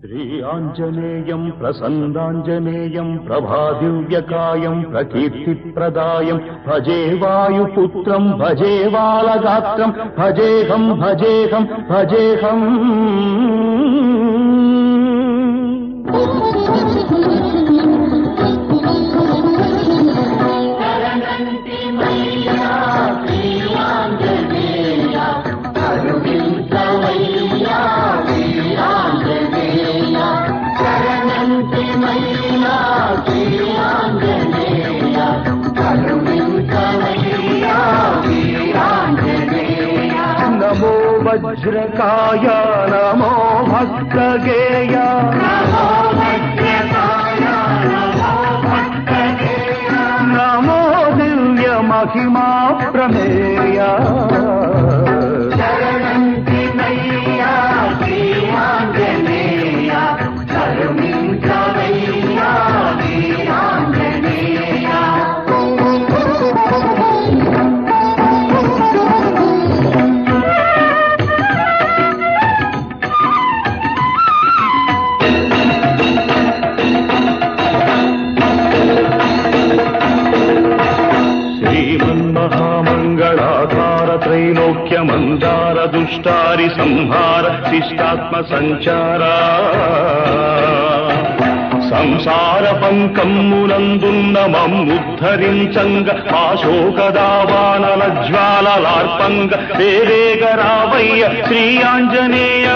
శ్రీ ఆంజనేయం ప్రసన్నాంజనేయం ప్రభాదివ్యకాయం ప్రకీర్తిప్రదాయం భజే వాయుపుత్రం భజే బాలగాత్రం భజేహం భజేహం భజేహం. నమో వజ్రకాయ నమో భక్తగేయ నమో దివ్య మహిమా ప్రమేయ. त्रैलोक्यमन्दार दुष्टारि संहार शिष्टात्म संचारा సంసార పంకమ్మునందున్న మమ్ముద్ధరించంగ ఆశోకదావానల జ్వాలలార్పంగ వేరేగరావయ్య శ్రీ ఆంజనేయ.